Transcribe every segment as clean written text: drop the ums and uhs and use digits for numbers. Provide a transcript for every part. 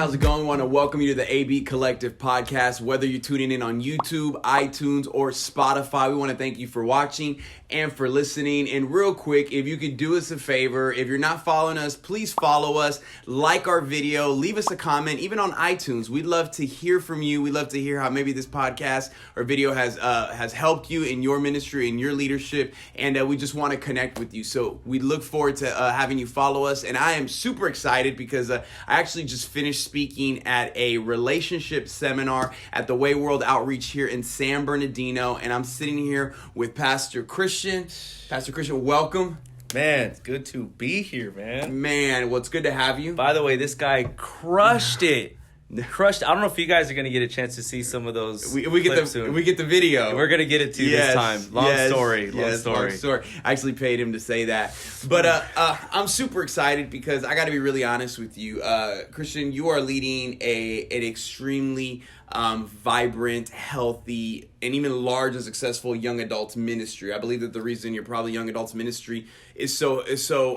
how's it going? I want to welcome you to the A-Beat Collective podcast. Whether you're tuning in on YouTube, iTunes, or Spotify, we want to thank you for watching and for listening. And real quick, if you could do us a favor, if you're not following us, please follow us, like our video, leave us a comment, even on iTunes. We'd love to hear from you. We'd love to hear how maybe this podcast or video has helped you in your ministry, in your leadership, and we just want to connect with you. So we look forward to having you follow us. And I am super excited because I actually just finished speaking at a relationship seminar at the Way World Outreach here in San Bernardino, and I'm sitting here with Pastor Christian. Pastor Christian, welcome. Man, it's good to be here, man. Man, well, it's good to have you. By the way, this guy crushed it. Crushed. I don't know if you guys are going to get a chance to see some of those we get soon. We get the video. We're going to get it to you this time. Long story. I actually paid him to say that. But I'm super excited because I got to be really honest with you. Christian, you are leading an extremely vibrant, healthy, and even large and successful young adults ministry. I believe that the reason you're probably young adults ministry is so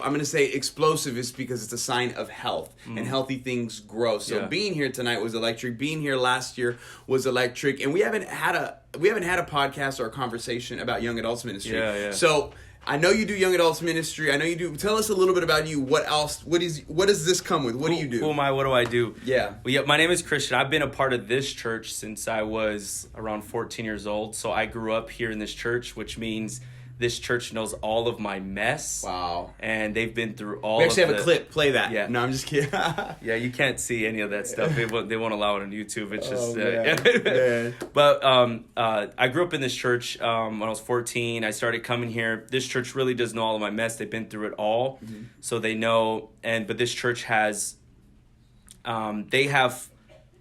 I'm going to say explosive is because it's a sign of health and healthy things grow. So being here tonight was electric. Being here last year was electric, and we haven't had a podcast or a conversation about young adults ministry. So I know you do young adults ministry. I know you do. Tell us a little bit about you. What else? What does this come with? What do you do? Who am I? What do I do? Yeah. Well, my name is Christian. I've been a part of this church since I was around 14 years old. So I grew up here in this church, which means this church knows all of my mess. Wow. And they've been through all We actually have a clip. Play that. Yeah. No, I'm just kidding. Yeah, you can't see any of that stuff. They won't allow it on YouTube. It's just... man. But I grew up in this church when I was 14. I started coming here. This church really does know all of my mess. They've been through it all. Mm-hmm. So they know. But this church has... they have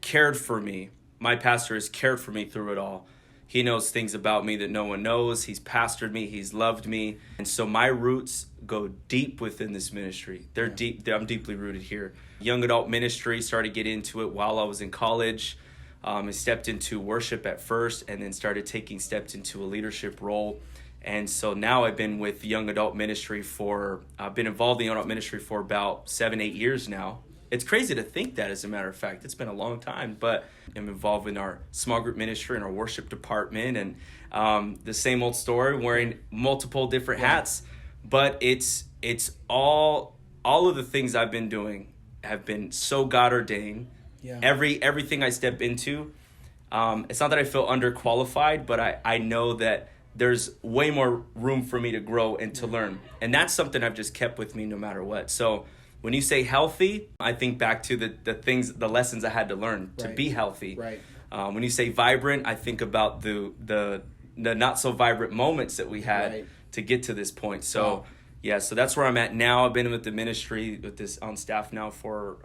cared for me. My pastor has cared for me through it all. He knows things about me that no one knows. He's pastored me. He's loved me. And so my roots go deep within this ministry. They're deep. I'm deeply rooted here. Young adult ministry, started to get into it while I was in college. I stepped into worship at first and then started taking steps into a leadership role. And so now I've been with young adult ministry I've been involved in young adult ministry for about 7-8 years now. It's crazy to think that, as a matter of fact. It's been a long time, but I'm involved in our small group ministry and our worship department, and the same old story, wearing multiple different hats. But it's all of the things I've been doing have been so God ordained. Yeah. Everything I step into, it's not that I feel underqualified, but I know that there's way more room for me to grow and to learn, and that's something I've just kept with me no matter what. So when you say healthy, I think back to the lessons I had to learn to be healthy. Right. When you say vibrant, I think about the not so vibrant moments that we had to get to this point. So so that's where I'm at now. I've been with the ministry with this on staff now for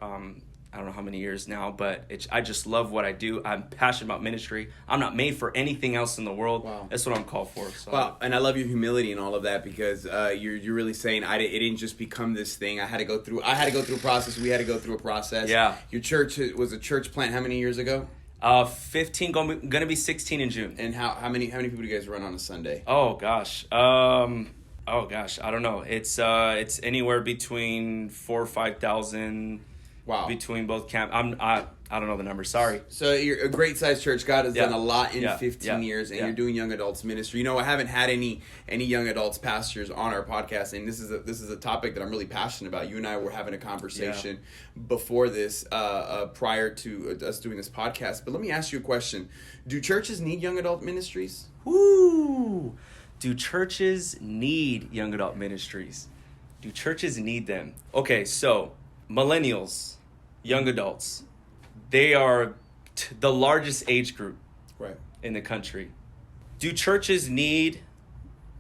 I don't know how many years now, but I just love what I do. I'm passionate about ministry. I'm not made for anything else in the world. Wow. That's what I'm called for. So. Wow, and I love your humility and all of that because you're really saying it didn't just become this thing. I had to go through a process. We had to go through a process. Yeah. Your church was a church plant how many years ago? 15, gonna be 16 in June. And how many people do you guys run on a Sunday? Oh gosh. I don't know. It's anywhere between 4,000 or 5,000. Wow. Between both camp, I don't know the number. Sorry. So you're a great sized church. God has done a lot in 15 years, and you're doing young adults ministry. You know, I haven't had any young adults pastors on our podcast, and this is a topic that I'm really passionate about. You and I were having a conversation before this, prior to us doing this podcast. But let me ask you a question: do churches need young adult ministries? Woo! Do churches need young adult ministries? Do churches need them? Okay, so Millennials, young adults, they are the largest age group in the country. Do churches need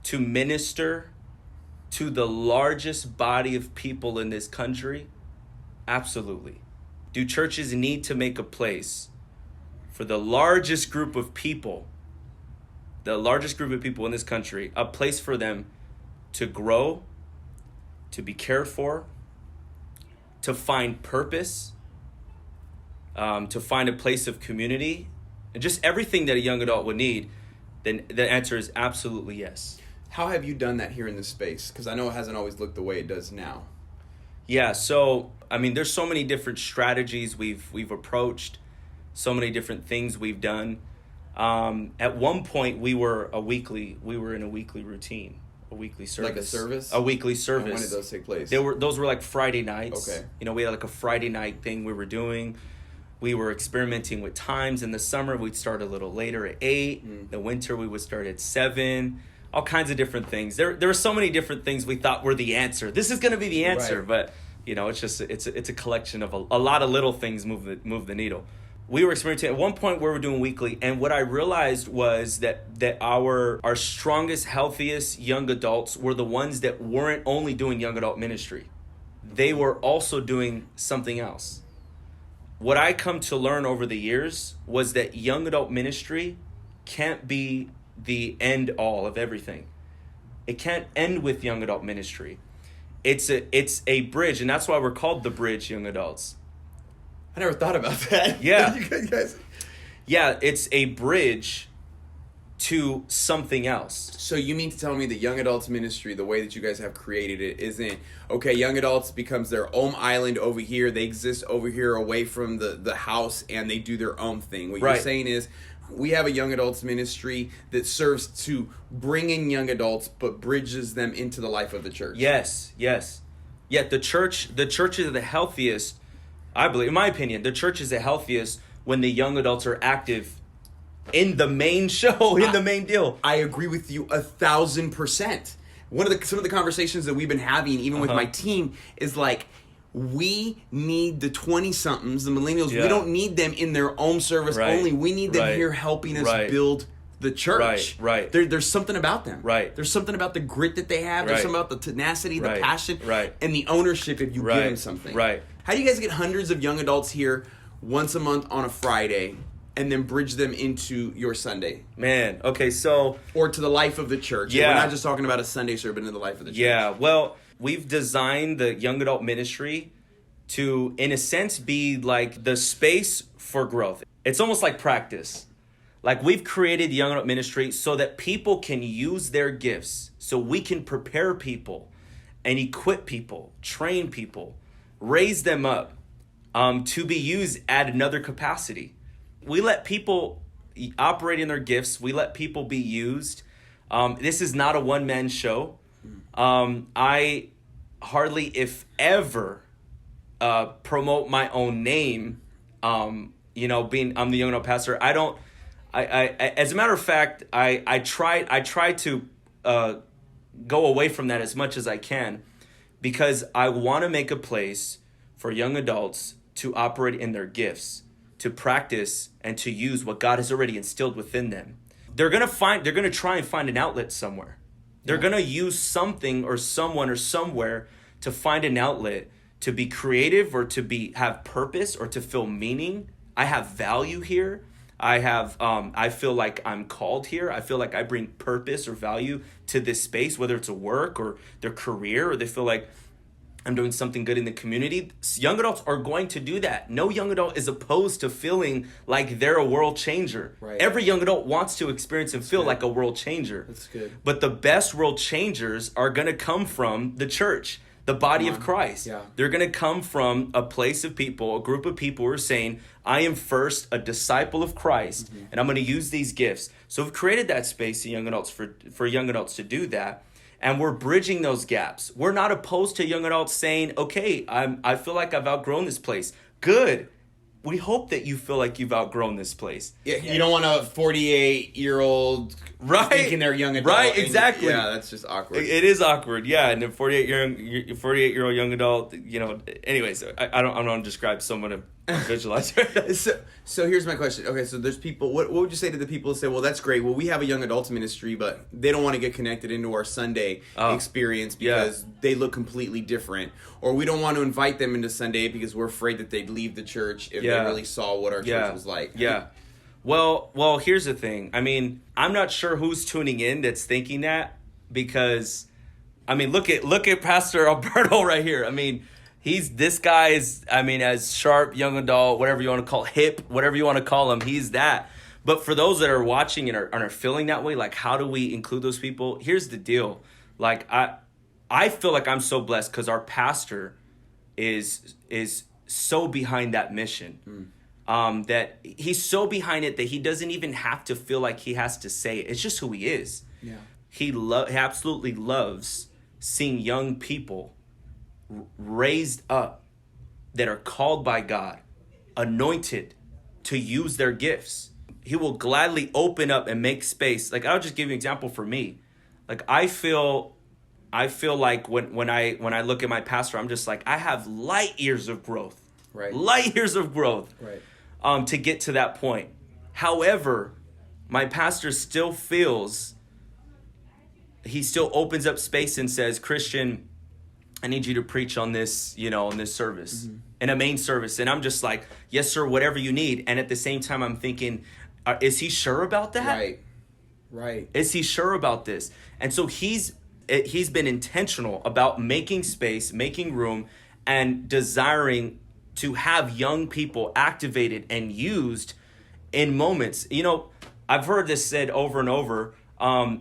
to minister to the largest body of people in this country? Absolutely. Do churches need to make a place for the largest group of people in this country, a place for them to grow, to be cared for, to find purpose, to find a place of community, and just everything that a young adult would need? Then the answer is absolutely yes. How have you done that here in this space? Because I know it hasn't always looked the way it does now. Yeah, so I mean, there's so many different strategies we've approached, so many different things we've done. At one point, we were in a weekly routine, a weekly service. Like a service? A weekly service. And when did those take place? Those were like Friday nights. Okay. We had like a Friday night thing we were doing. We were experimenting with times. In the summer, we'd start a little later at 8. In the winter, we would start at 7. All kinds of different things. There were so many different things we thought were the answer. This is going to be the answer, right. But it's just it's a collection of a lot of little things move the needle. We were experimenting at one point where we're doing weekly, and what I realized was that our strongest, healthiest young adults were the ones that weren't only doing young adult ministry. They were also doing something else. What I come to learn over the years was that young adult ministry can't be the end all of everything. It can't end with young adult ministry. It's a bridge, and that's why we're called the Bridge Young Adults. I never thought about that. Yeah. You guys. Yeah, it's a bridge to something else. So you mean to tell me that young adults ministry, the way that you guys have created it, isn't, okay, young adults becomes their own island over here. They exist over here away from the house, and they do their own thing. What Right. you're saying is, we have a young adults ministry that serves to bring in young adults, but bridges them into the life of the church. Yes. Yet the church is the healthiest, I believe, in my opinion, the church is the healthiest when the young adults are active in the main show, in the main deal. I agree with you 1,000%. Some of the conversations that we've been having, even with my team, is like, we need the 20-somethings, the millennials. Yeah. We don't need them in their own service only. We need them here helping us build the church. Right. There's something about them. Right. There's something about the grit that they have. There's something about the tenacity, the passion, and the ownership if you give them something. Right. How do you guys get hundreds of young adults here once a month on a Friday and then bridge them into your Sunday? Man, okay, so... Or to the life of the church. Yeah. We're not just talking about a Sunday service, but into the life of the church. Yeah, well, we've designed the young adult ministry to, in a sense, be like the space for growth. It's almost like practice. Like, we've created young adult ministry so that people can use their gifts, so we can prepare people and equip people, train people, raise them up to be used at another capacity. We let people operate in their gifts. We let people be used. This is not a one-man show. I hardly, if ever, promote my own name. I'm the young adult pastor. I as a matter of fact, I try to go away from that as much as I can, because I want to make a place for young adults to operate in their gifts, to practice and to use what God has already instilled within them. They're gonna try and find an outlet somewhere. They're gonna use something or someone or somewhere to find an outlet, to be creative or to have purpose or to feel meaning. I have value here. I feel like I'm called here. I feel like I bring purpose or value to this space, whether it's a work or their career, or they feel like I'm doing something good in the community. Young adults are going to do that. No young adult is opposed to feeling like they're a world changer. Right. Every young adult wants to experience and feel like a world changer. That's good. But the best world changers are going to come from the church, the body of Christ. Yeah. They're going to come from a place of people, a group of people who are saying, I am first a disciple of Christ, and I'm going to use these gifts. So we've created that space in young adults for young adults to do that. And we're bridging those gaps. We're not opposed to young adults saying, okay, I feel like I've outgrown this place. Good. We hope that you feel like you've outgrown this place. Yeah, you don't want a 48-year-old thinking they're young adult. Right, exactly. Yeah, that's just awkward. It is awkward, yeah. And a 48-year-old young adult, anyways, I don't want to describe someone to visualize. So here's my question. Okay, so there's people, what would you say to the people who say, well, that's great. Well, we have a young adults ministry, but they don't want to get connected into our Sunday experience because they look completely different. Or we don't want to invite them into Sunday because we're afraid that they'd leave the church if they really saw what our church was like. Yeah. Well, here's the thing. I mean, I'm not sure who's tuning in that's thinking that, because, I mean, look at Pastor Alberto right here. I mean, this guy is, as sharp, young adult, whatever you want to call, hip, whatever you want to call him, he's that. But for those that are watching and are feeling that way, like, how do we include those people? Here's the deal. Like, I feel like I'm so blessed because our pastor is so behind that mission. That he's so behind it that he doesn't even have to feel like he has to say it. It's just who he is. Yeah. He absolutely loves seeing young people raised up that are called by God, anointed to use their gifts. He will gladly open up and make space. Like, I'll just give you an example for me. Like, I feel like when I look at my pastor, I'm just like, I have light years of growth. Right. Light years of growth. Right. To get to that point. However, my pastor still feels, he still opens up space and says, Christian, I need you to preach on this, on this service, in a main service. And I'm just like, yes, sir, whatever you need. And at the same time, I'm thinking, is he sure about that? Right. Is he sure about this? And so he's been intentional about making space, making room, and desiring to have young people activated and used in moments. I've heard this said over and over.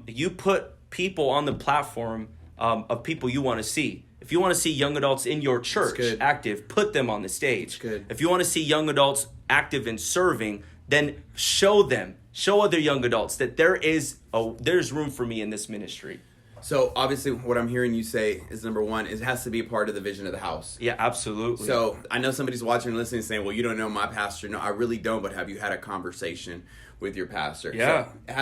You put people on the platform of people you want to see. If you want to see young adults in your church active, put them on the stage. If you want to see young adults active in serving, then show other young adults that there's room for me in this ministry. So obviously what I'm hearing you say is, number one, it has to be a part of the vision of the house. Yeah, absolutely. So I know somebody's watching and listening saying, well, you don't know my pastor. No, I really don't, but have you had a conversation with your pastor? Yeah. So it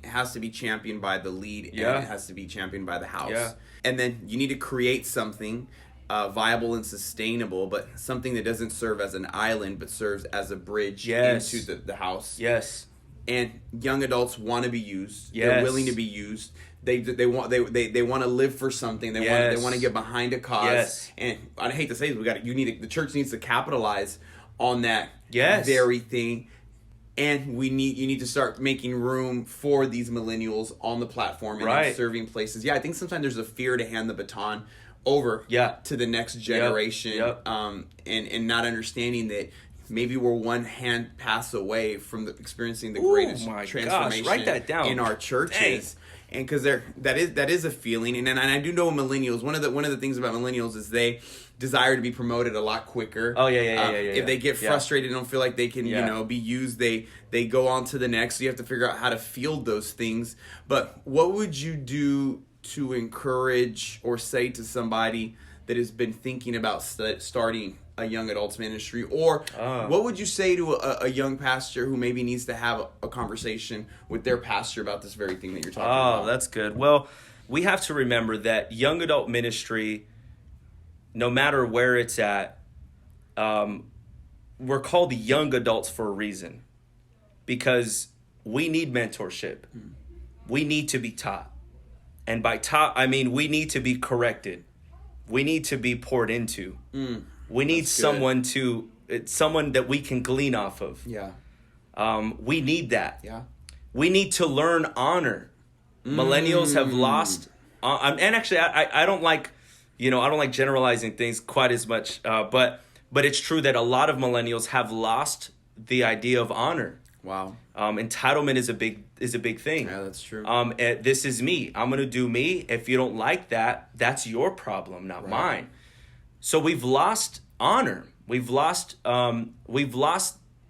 has to be championed by the lead, and it has to be championed by the house. Yeah. And then you need to create something viable and sustainable, but something that doesn't serve as an island, but serves as a bridge into the house. Yes. And young adults want to be used. Yes. They're willing to be used. They want to live for something. They want to get behind a cause. Yes. And I hate to say this, the church needs to capitalize on that Yes. very thing. And you need to start making room for these millennials on the platform and in serving places. Yeah, I think sometimes there's a fear to hand the baton over to the next generation. And not understanding that maybe we're one hand pass away from experiencing the greatest transformation write that down. in our churches. And because that is a feeling, and I do know millennials. One of the things about millennials is they desire to be promoted a lot quicker. Oh yeah. If they get frustrated and don't feel like they can be used, they go on to the next. So you have to figure out how to field those things. But what would you do to encourage or say to somebody that has been thinking about starting a young adults ministry? Or what would you say to a young pastor who maybe needs to have a conversation with their pastor about this very thing that you're talking about? Oh, that's good. Well, we have to remember that young adult ministry, no matter where it's at, we're called young adults for a reason, because we need mentorship. We need to be taught. And by taught, I mean we need to be corrected. We need to be poured into. We need someone that we can glean off of. Yeah. We need that. Yeah. We need to learn honor. Millennials have lost, and actually, I don't like, I don't like generalizing things quite as much. But it's true that a lot of millennials have lost the idea of honor. Wow. Entitlement is a big thing. Yeah, that's true. This is me. I'm gonna do me. If you don't like that, that's your problem, not mine. So we've lost honor. We've lost the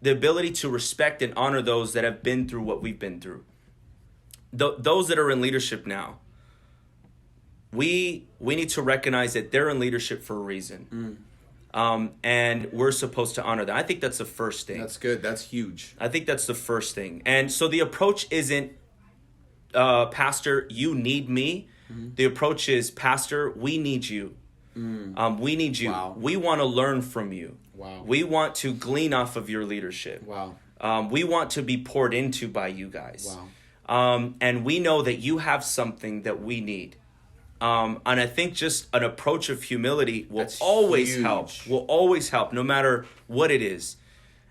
ability to respect and honor those that have been through what we've been through. Those that are in leadership now, we need to recognize that they're in leadership for a reason. And we're supposed to honor them. I think that's the first thing. That's good. That's huge. I think that's the first thing. And so the approach isn't, Pastor, you need me. The approach is, Pastor, we need you. We need you. Wow. We want to learn from you. Wow. We want to glean off of your leadership. Wow. We want to be poured into by you guys. Wow. And we know that you have something that we need. And I think just an approach of humility will always help. Will always help, no matter what it is.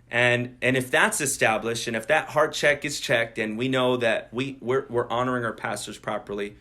And if that's established, and if that heart check is checked, and we know that we're honoring our pastors properly,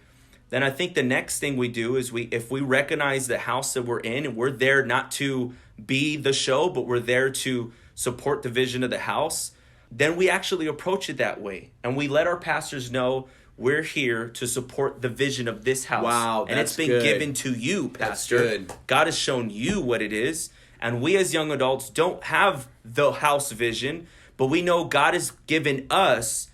then I think the next thing we do is if we recognize the house that we're in, and we're there not to be the show, but we're there to support the vision of the house, then we actually approach it that way. And we let our pastors know we're here to support the vision of this house. Wow, and it's been good. given to you, Pastor. That's good. God has shown you what it is. And we as young adults don't have the house vision, but we know God has given us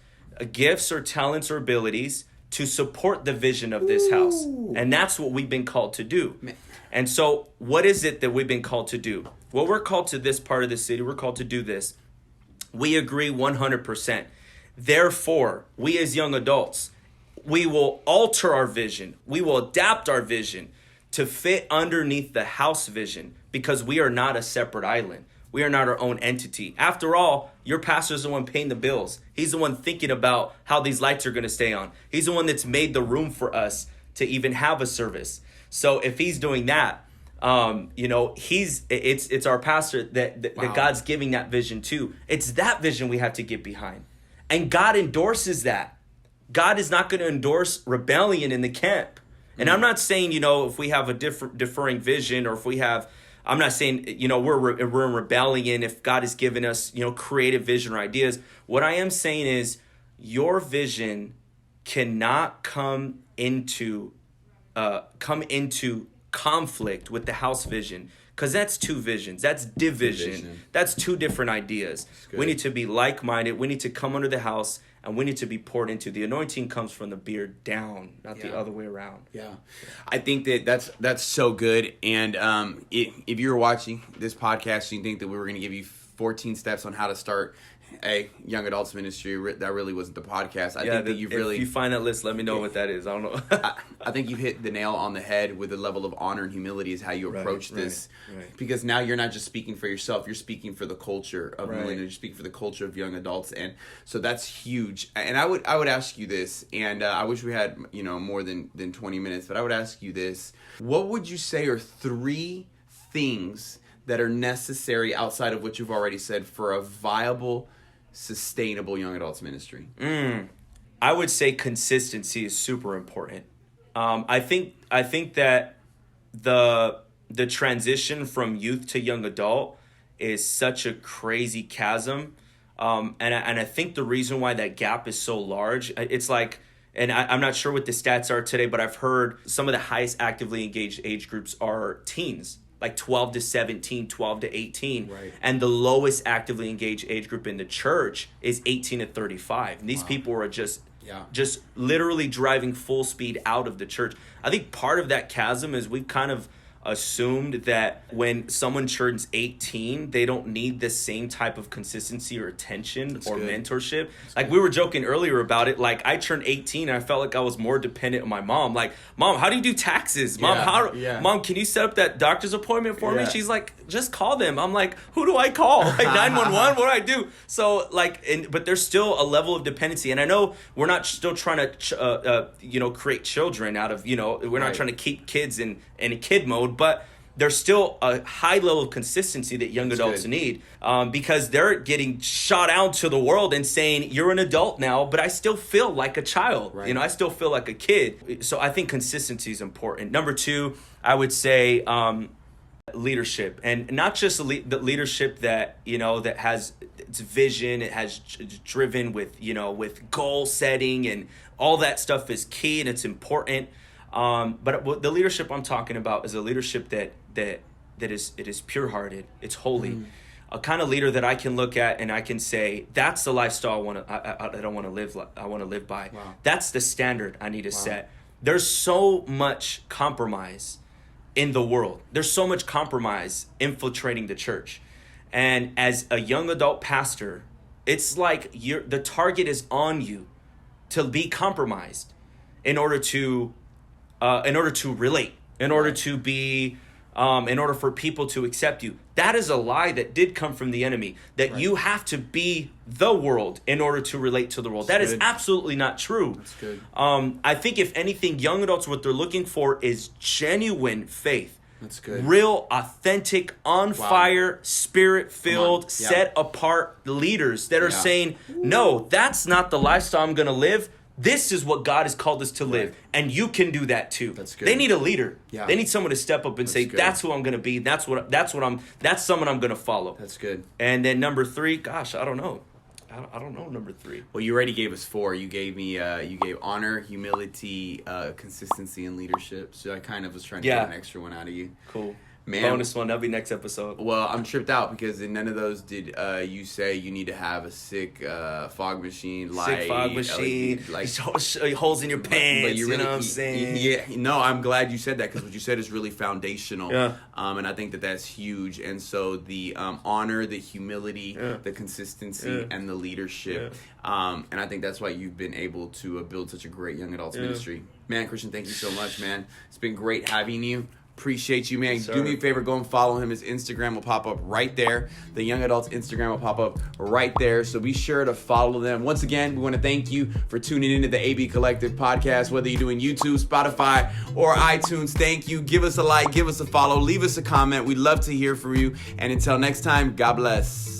gifts or talents or abilities to support the vision of this house. And that's what we've been called to do. Man. And so what is it that we've been called to do? Well, we're called to this part of the city. We're called to do this. We agree 100%. Therefore, we as young adults, we will alter our vision. We will adapt our vision to fit underneath the house vision, because we are not a separate island. We are not our own entity. After all, your pastor is the one paying the bills. He's the one thinking about how these lights are going to stay on. He's the one that's made the room for us to even have a service. So if he's doing that, it's our pastor that God's giving that vision to. It's that vision we have to get behind. And God endorses that. God is not going to endorse rebellion in the camp. And I'm not saying, if we have a differing vision, or if we have, I'm not saying, we're in rebellion if God has given us, creative vision or ideas. What I am saying is your vision cannot come into conflict with the house vision, because that's two visions. That's division. That's two different ideas. We need to be like-minded. We need to come under the house, and we need to be poured into. The anointing comes from the beard down, not the other way around. Yeah. I think that's so good. And if you're watching this podcast and you think that we were going to give you 14 steps on how to start a young adults ministry, that really wasn't the podcast. I think that you've really... If you find that list, let me know what that is. I don't know. I think you hit the nail on the head with the level of honor and humility is how you approach this. Right. Because now you're not just speaking for yourself, you're speaking for the culture of millennials, you're speaking for the culture of young adults. And so that's huge. And I would ask you this, and I wish we had more than 20 minutes, but I would ask you this. What would you say are 3 things that are necessary outside of what you've already said for a viable, sustainable young adults ministry? I would say consistency is super important. I think that the transition from youth to young adult is such a crazy chasm, and I think the reason why that gap is so large, it's like, and I'm not sure what the stats are today, but I've heard some of the highest actively engaged age groups are teens. Like 12 to 17, 12 to 18. Right. And the lowest actively engaged age group in the church is 18 to 35. And these people are just literally driving full speed out of the church. I think part of that chasm is we've kind of assumed that when someone turns 18, they don't need the same type of consistency or attention mentorship. Like we were joking earlier about it. Like I turned 18 and I felt like I was more dependent on my mom. Like, Mom, how do you do taxes? Mom, Mom, can you set up that doctor's appointment for me? She's like, just call them. I'm like, who do I call? Like 911? What do I do? So but there's still a level of dependency. And I know we're not still trying to, create children out of, we're not trying to keep kids in kid mode, but there's still a high level of consistency that young adults need, because they're getting shot out to the world and saying, you're an adult now, but I still feel like a child. Right. I still feel like a kid. So I think consistency is important. Number 2, I would say leadership, and not just the leadership that, that has its vision, it has driven with goal setting, and all that stuff is key and it's important. But the leadership I'm talking about is a leadership that is pure-hearted. It's holy. A kind of leader that I can look at and I can say, that's the lifestyle I want to live by. Wow. That's the standard I need to set. There's so much compromise in the world. There's so much compromise infiltrating the church. And as a young adult pastor, it's like the target is on you to be compromised in order to relate, in order to be, in order for people to accept you. That is a lie that did come from the enemy, that you have to be the world in order to relate to the world. That is absolutely not true. That's good. I think if anything, young adults, what they're looking for is genuine faith. That's good. Real, authentic, on fire, spirit-filled, set apart leaders that are saying, no, that's not the lifestyle I'm going to live. This is what God has called us to live, and you can do that too. That's good. They need a leader. Yeah. They need someone to step up and say, that's who I'm going to be. That's someone I'm going to follow. That's good. And then number 3, gosh, I don't know. I don't know number 3. Well, you already gave us 4. You gave me you gave honor, humility, consistency, and leadership. So I kind of was trying to get an extra one out of you. Cool. Man, bonus one. That'll be next episode. Well, I'm tripped out because in none of those did you say you need to have a sick fog machine, light, sick fog machine, like holes in your pants. But you know what I'm saying? Yeah, no, I'm glad you said that because what you said is really foundational. Yeah. And I think that that's huge. And so the honor, the humility, the consistency, and the leadership. And I think that's why you've been able to build such a great young adults ministry. Man, Christian, thank you so much, man. It's been great having you. Appreciate you, man. Yes, do me a favor, go and follow him. His Instagram will pop up right there. The Young Adults Instagram will pop up right there. So be sure to follow them. Once again, we want to thank you for tuning into the AB Collective podcast, whether you're doing YouTube, Spotify, or iTunes. Thank you. Give us a like, give us a follow, leave us a comment. We'd love to hear from you. And until next time, God bless.